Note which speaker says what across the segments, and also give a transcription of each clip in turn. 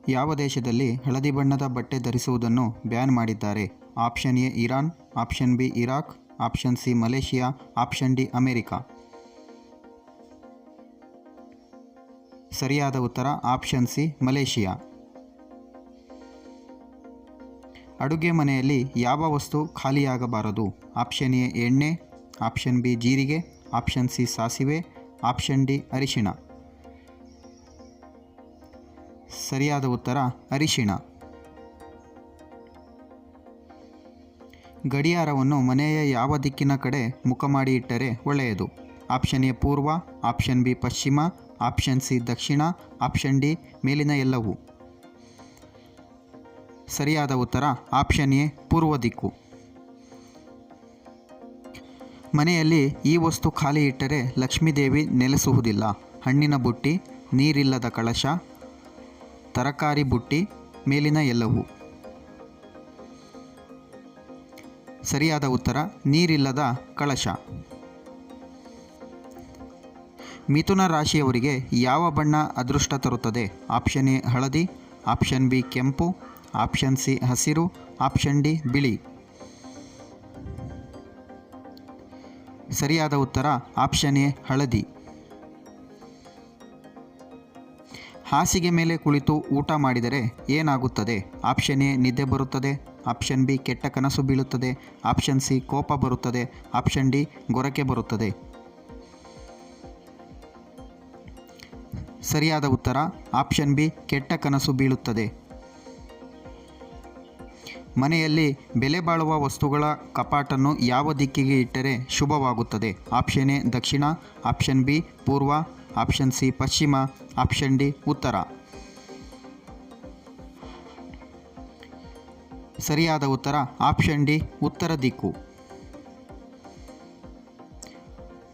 Speaker 1: ಯಾವ ದೇಶದಲ್ಲಿ ಹಳದಿ ಬಣ್ಣದ ಬಟ್ಟೆ ಧರಿಸುವುದನ್ನು ಬ್ಯಾನ್ ಮಾಡಿದ್ದಾರೆ? Option A Iran, option B Iraq, option C Malaysia, option D America. ಸರಿಯಾದ ಉತ್ತರ ಆಪ್ಷನ್ ಸಿ ಮಲೇಷಿಯಾ. ಅಡುಗೆ ಮನೆಯಲ್ಲಿ ಯಾವ ವಸ್ತು ಖಾಲಿಯಾಗಬಾರದು? ಆಪ್ಷನ್ ಎ ಎಣ್ಣೆ, ಆಪ್ಷನ್ ಬಿ ಜೀರಿಗೆ, ಆಪ್ಷನ್ ಸಿ ಸಾಸಿವೆ, ಆಪ್ಷನ್ ಡಿ ಅರಿಶಿಣ. ಸರಿಯಾದ ಉತ್ತರ ಅರಿಶಿಣ. ಗಡಿಯಾರವನ್ನು ಮನೆಯ ಯಾವ ದಿಕ್ಕಿನ ಕಡೆ ಮುಖ ಮಾಡಿ ಇಟ್ಟರೆ ಒಳ್ಳೆಯದು? ಆಪ್ಷನ್ ಎ ಪೂರ್ವ, ಆಪ್ಷನ್ ಬಿ ಪಶ್ಚಿಮ, ಆಪ್ಷನ್ ಸಿ ದಕ್ಷಿಣ, ಆಪ್ಷನ್ ಡಿ ಮೇಲಿನ ಎಲ್ಲವೂ. ಸರಿಯಾದ ಉತ್ತರ ಆಪ್ಷನ್ ಎ ಪೂರ್ವ ದಿಕ್ಕು. ಮನೆಯಲ್ಲಿ ಈ ವಸ್ತು ಖಾಲಿ ಇಟ್ಟರೆ ಲಕ್ಷ್ಮೀದೇವಿ ನೆಲೆಸುವುದಿಲ್ಲ. ಹಣ್ಣಿನ ಬುಟ್ಟಿ, ನೀರಿಲ್ಲದ ಕಳಶ, ತರಕಾರಿ ಬುಟ್ಟಿ, ಮೇಲಿನ ಎಲ್ಲವೂ. ಸರಿಯಾದ ಉತ್ತರ ನೀರಿಲ್ಲದ ಕಳಶ. ಮಿಥುನ ರಾಶಿಯವರಿಗೆ ಯಾವ ಬಣ್ಣ ಅದೃಷ್ಟ ತರುತ್ತದೆ? ಆಪ್ಷನ್ ಎ ಹಳದಿ, ಆಪ್ಷನ್ ಬಿ ಕೆಂಪು, ಆಪ್ಷನ್ ಸಿ ಹಸಿರು, ಆಪ್ಷನ್ ಡಿ ಬಿಳಿ. ಸರಿಯಾದ ಉತ್ತರ ಆಪ್ಷನ್ ಎ ಹಳದಿ. ಹಾಸಿಗೆ ಮೇಲೆ ಕುಳಿತು ಊಟ ಮಾಡಿದರೆ ಏನಾಗುತ್ತದೆ? ಆಪ್ಷನ್ ಎ ನಿದ್ದೆ ಬರುತ್ತದೆ, ಆಪ್ಷನ್ ಬಿ ಕೆಟ್ಟ ಕನಸು ಬೀಳುತ್ತದೆ, ಆಪ್ಷನ್ ಸಿ ಕೋಪ ಬರುತ್ತದೆ, ಆಪ್ಷನ್ ಡಿ ಗೊರಕೆ ಬರುತ್ತದೆ. ಸರಿಯಾದ ಉತ್ತರ ಆಪ್ಷನ್ ಬಿ ಕೆಟ್ಟ ಕನಸು ಬೀಳುತ್ತದೆ. ಮನೆಯಲ್ಲಿ ಬೆಲೆ ಬಾಳುವ ವಸ್ತುಗಳ ಕಪಾಟನ್ನು ಯಾವ ದಿಕ್ಕಿಗೆ ಇಟ್ಟರೆ ಶುಭವಾಗುತ್ತದೆ? Option A Dakshina, option B ಪೂರ್ವ, ಆಪ್ಷನ್ ಸಿ ಪಶ್ಚಿಮ, ಆಪ್ಷನ್ ಡಿ ಉತ್ತರ. ಸರಿಯಾದ ಉತ್ತರ ಆಪ್ಷನ್ ಡಿ ಉತ್ತರ ದಿಕ್ಕು.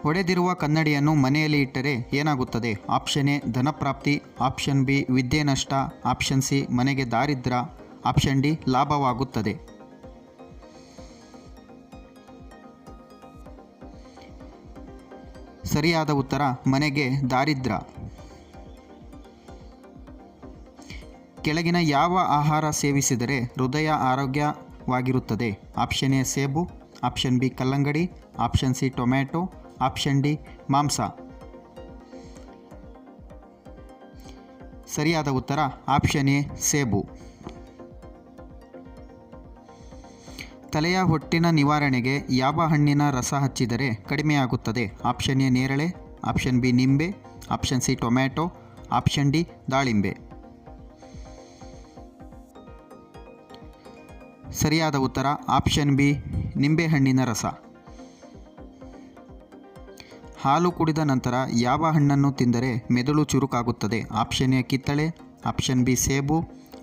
Speaker 1: ಒಡೆದಿರುವ ಕನ್ನಡಿಯನ್ನು ಮನೆಯಲ್ಲಿ ಇಟ್ಟರೆ ಏನಾಗುತ್ತದೆ? ಆಪ್ಷನ್ ಎ ಧನಪ್ರಾಪ್ತಿ, ಆಪ್ಷನ್ ಬಿ ವಿದ್ಯೆ ನಷ್ಟ, ಆಪ್ಷನ್ ಸಿ ಮನೆಗೆ ದಾರಿದ್ರ್ಯ, ಆಪ್ಷನ್ ಡಿ ಲಾಭವಾಗುತ್ತದೆ. ಸರಿಯಾದ ಉತ್ತರ ಮನೆಗೆ ದಾರಿದ್ರ್ಯ. ಕೆಳಗಿನ ಯಾವ ಆಹಾರ ಸೇವಿಸಿದರೆ ಹೃದಯ ಆರೋಗ್ಯವಾಗಿರುತ್ತದೆ? ಆಪ್ಷನ್ ಎ ಸೇಬು, ಆಪ್ಷನ್ ಬಿ ಕಲ್ಲಂಗಡಿ, option C tomato, option D ಮಾಂಸ. ಸರಿಯಾದ ಉತ್ತರ ಆಪ್ಷನ್ ಎ ಸೇಬು. ತಲೆಯ ಹೊಟ್ಟಿನ ನಿವಾರಣೆಗೆ ಯಾವ ಹಣ್ಣಿನ ರಸ ಹಚ್ಚಿದರೆ ಕಡಿಮೆಯಾಗುತ್ತದೆ? ಆಪ್ಷನ್ ಎ ನೇರಳೆ, ಆಪ್ಷನ್ ಬಿ ನಿಂಬೆ, option C tomato, option D ದಾಳಿಂಬೆ. ಸರಿಯಾದ ಉತ್ತರ ಆಪ್ಷನ್ ಬಿ ನಿಂಬೆಹಣ್ಣಿನ ರಸ. ಹಾಲು ಕುಡಿದ ನಂತರ ಯಾವ ಹಣ್ಣನ್ನು ತಿಂದರೆ ಮೆದುಳು ಚುರುಕಾಗುತ್ತದೆ? ಆಪ್ಷನ್ ಎ ಕಿತ್ತಳೆ, ಆಪ್ಷನ್ ಬಿ ಸೇಬು,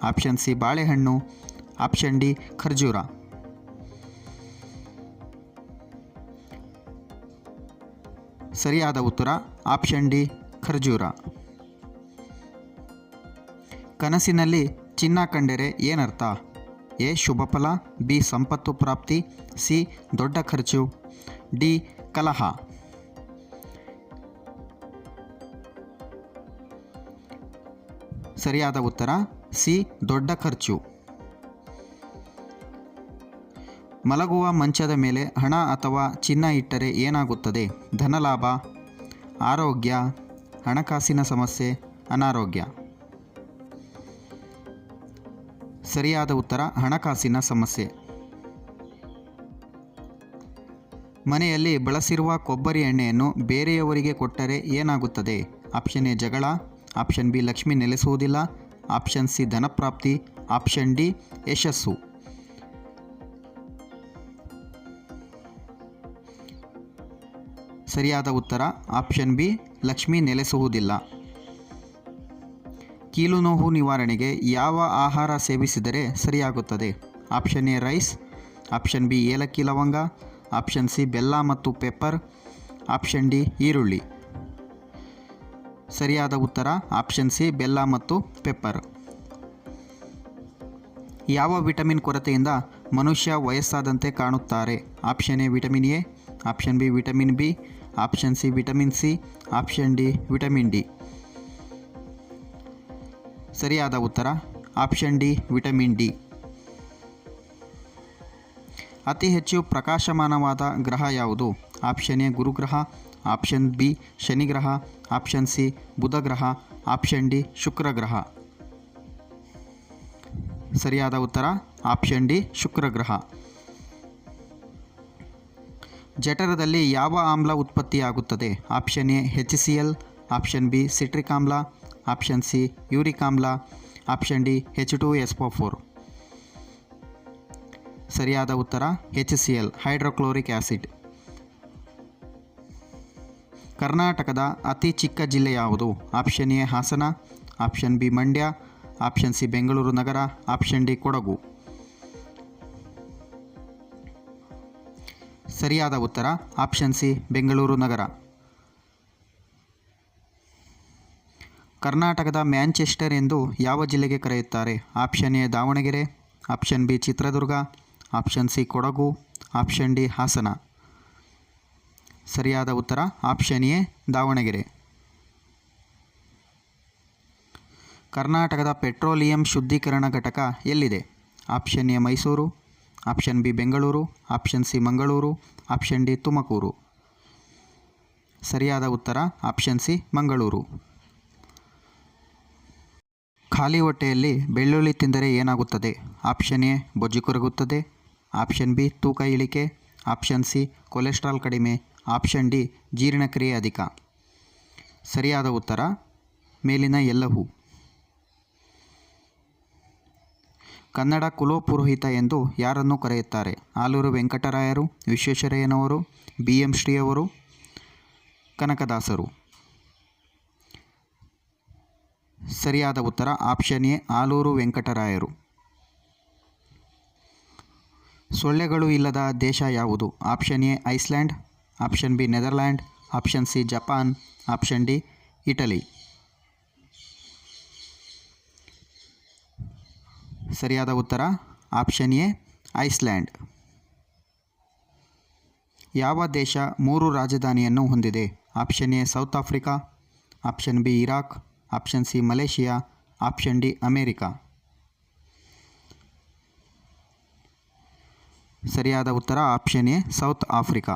Speaker 1: ಆಪ್ಷನ್ ಸಿ ಬಾಳೆಹಣ್ಣು, ಆಪ್ಷನ್ ಡಿ ಖರ್ಜೂರ. ಸರಿಯಾದ ಉತ್ತರ ಆಪ್ಷನ್ ಡಿ ಖರ್ಜೂರ. ಕನಸಿನಲ್ಲಿ ಚಿನ್ನ ಕಂಡರೆ ಏನರ್ಥ? ಎ ಶುಭ ಫಲ, ಬಿ ಸಂಪತ್ತು ಪ್ರಾಪ್ತಿ, ಸಿ ದೊಡ್ಡ ಖರ್ಚು, ಡಿ ಕಲಹ. ಸರಿಯಾದ ಉತ್ತರ ಸಿ ದೊಡ್ಡ ಖರ್ಚು. ಮಲಗುವ ಮಂಚದ ಮೇಲೆ ಹಣ ಅಥವಾ ಚಿನ್ನ ಇಟ್ಟರೆ ಏನಾಗುತ್ತದೆ? ಧನಲಾಭ, ಆರೋಗ್ಯ, ಹಣಕಾಸಿನ ಸಮಸ್ಯೆ, ಅನಾರೋಗ್ಯ. ಸರಿಯಾದ ಉತ್ತರ ಹಣಕಾಸಿನ ಸಮಸ್ಯೆ. ಮನೆಯಲ್ಲಿ ಬಳಸಿರುವ ಕೊಬ್ಬರಿ ಎಣ್ಣೆಯನ್ನು ಬೇರೆಯವರಿಗೆ ಕೊಟ್ಟರೆ ಏನಾಗುತ್ತದೆ? ಆಪ್ಷನ್ ಎ ಜಗಳ, ಆಪ್ಷನ್ ಬಿ ಲಕ್ಷ್ಮಿ ನೆಲೆಸುವುದಿಲ್ಲ, ಆಪ್ಷನ್ ಸಿ ಧನಪ್ರಾಪ್ತಿ, ಆಪ್ಷನ್ ಡಿ ಯಶಸ್ಸು. ಸರಿಯಾದ ಉತ್ತರ ಆಪ್ಷನ್ ಬಿ ಲಕ್ಷ್ಮಿ ನೆಲೆಸುವುದಿಲ್ಲ. ಕೀಲು ನೋವು ನಿವಾರಣೆಗೆ ಯಾವ ಆಹಾರ ಸೇವಿಸಿದರೆ ಸರಿಯಾಗುತ್ತದೆ? Option A rice, option B ಏಲಕ್ಕಿ ಲವಂಗ, ಆಪ್ಷನ್ ಸಿ ಬೆಲ್ಲ ಮತ್ತು ಪೆಪ್ಪರ್, ಆಪ್ಷನ್ ಡಿ ಈರುಳ್ಳಿ. ಸರಿಯಾದ ಉತ್ತರ ಆಪ್ಷನ್ ಸಿ ಬೆಲ್ಲ ಮತ್ತು ಪೆಪ್ಪರ್. ಯಾವ ವಿಟಮಿನ್ ಕೊರತೆಯಿಂದ ಮನುಷ್ಯ ವಯಸ್ಸಾದಂತೆ ಕಾಣುತ್ತಾರೆ? Option A vitamin A, option B vitamin B, option C vitamin C, option D vitamin D. ಸರಿಯಾದ ಉತ್ತರ ಆಪ್ಷನ್ ಡಿ ವಿಟಮಿನ್ ಡಿ. ಅತಿ ಹೆಚ್ಚು ಪ್ರಕಾಶಮಾನವಾದ ಗ್ರಹ ಯಾವುದು? ಆಪ್ಷನ್ ಎ ಗುರುಗ್ರಹ, ಆಪ್ಷನ್ ಬಿ ಶನಿಗ್ರಹ, ಆಪ್ಷನ್ ಸಿ ಬುಧಗ್ರಹ, ಆಪ್ಷನ್ ಡಿ ಶುಕ್ರಗ್ರಹ. ಸರಿಯಾದ ಉತ್ತರ ಆಪ್ಷನ್ ಡಿ ಶುಕ್ರಗ್ರಹ. ಜಠರದಲ್ಲಿ ಯಾವ ಆಮ್ಲ ಉತ್ಪತ್ತಿಯಾಗುತ್ತದೆ? Option A HCl, option B citric ಆಮ್ಲ, ಆಪ್ಷನ್ ಸಿ ಯೂರಿಕ್ ಆಮ್ಲ, ಆಪ್ಷನ್ ಡಿ H2SO4. ಸರಿಯಾದ ಉತ್ತರ HCl ಹೈಡ್ರೋಕ್ಲೋರಿಕ್ ಆ್ಯಸಿಡ್. ಕರ್ನಾಟಕದ ಅತಿ ಚಿಕ್ಕ ಜಿಲ್ಲೆ ಯಾವುದು? Option A Hassan, option B Mandya, option C Bengaluru Nagar, option D Kodagu. ಸರಿಯಾದ ಉತ್ತರ ಆಪ್ಷನ್ ಸಿ ಬೆಂಗಳೂರು ನಗರ. ಕರ್ನಾಟಕದ ಮ್ಯಾಂಚೆಸ್ಟರ್ ಎಂದು ಯಾವ ಜಿಲ್ಲೆಗೆ ಕರೆಯುತ್ತಾರೆ? Option A Davanagere, option B Chitradurga, option C Kodagu, option D Hassan. ಸರಿಯಾದ ಉತ್ತರ ಆಪ್ಷನ್ ಎ ದಾವಣಗೆರೆ. ಕರ್ನಾಟಕದ ಪೆಟ್ರೋಲಿಯಂ ಶುದ್ಧೀಕರಣ ಘಟಕ ಎಲ್ಲಿದೆ? Option A Mysuru, option B Bengaluru, option C Mangaluru, option D Tumakuru. ಸರಿಯಾದ ಉತ್ತರ ಆಪ್ಷನ್ ಸಿ ಮಂಗಳೂರು. ಖಾಲಿ ಹೊಟ್ಟೆಯಲ್ಲಿ ಬೆಳ್ಳುಳ್ಳಿ ತಿಂದರೆ ಏನಾಗುತ್ತದೆ? ಆಪ್ಷನ್ ಎ ಬೊಜ್ಜು ಕರಗುತ್ತದೆ, ಆಪ್ಷನ್ ಬಿ ತೂಕ ಇಳಿಕೆ, ಆಪ್ಷನ್ ಸಿ ಕೊಲೆಸ್ಟ್ರಾಲ್ ಕಡಿಮೆ, ಆಪ್ಷನ್ ಡಿ ಜೀರ್ಣಕ್ರಿಯೆ ಅಧಿಕ. ಸರಿಯಾದ ಉತ್ತರ ಮೇಲಿನ ಎಲ್ಲವೂ. ಕನ್ನಡ ಕುಲಪುರೋಹಿತ ಎಂದು ಯಾರನ್ನು ಕರೆಯುತ್ತಾರೆ? ಆಲೂರು ವೆಂಕಟರಾಯರು, ವಿಶ್ವೇಶ್ವರಯ್ಯನವರು, BM ಶ್ರೀಯವರು, ಕನಕದಾಸರು. ಸರಿಯಾದ ಉತ್ತರ ಆಪ್ಷನ್ ಎ ಆಲೂರು ವೆಂಕಟರಾಯರು. ಸೊಳ್ಳೆಗಳು ಇಲ್ಲದ ದೇಶ ಯಾವುದು? Option A Iceland, option B Netherland, option C Japan, option D Italy. ಸರಿಯಾದ ಉತ್ತರ ಆಪ್ಷನ್ ಎ ಐಸ್ಲ್ಯಾಂಡ್. ಯಾವ ದೇಶ 3 ರಾಜಧಾನಿಯನ್ನು ಹೊಂದಿದೆ? Option A south Africa, option B Iraq, option C Malaysia, option D America. ಸರಿಯಾದ ಉತ್ತರ ಆಪ್ಷನ್ ಎ ಸೌತ್ ಆಫ್ರಿಕಾ.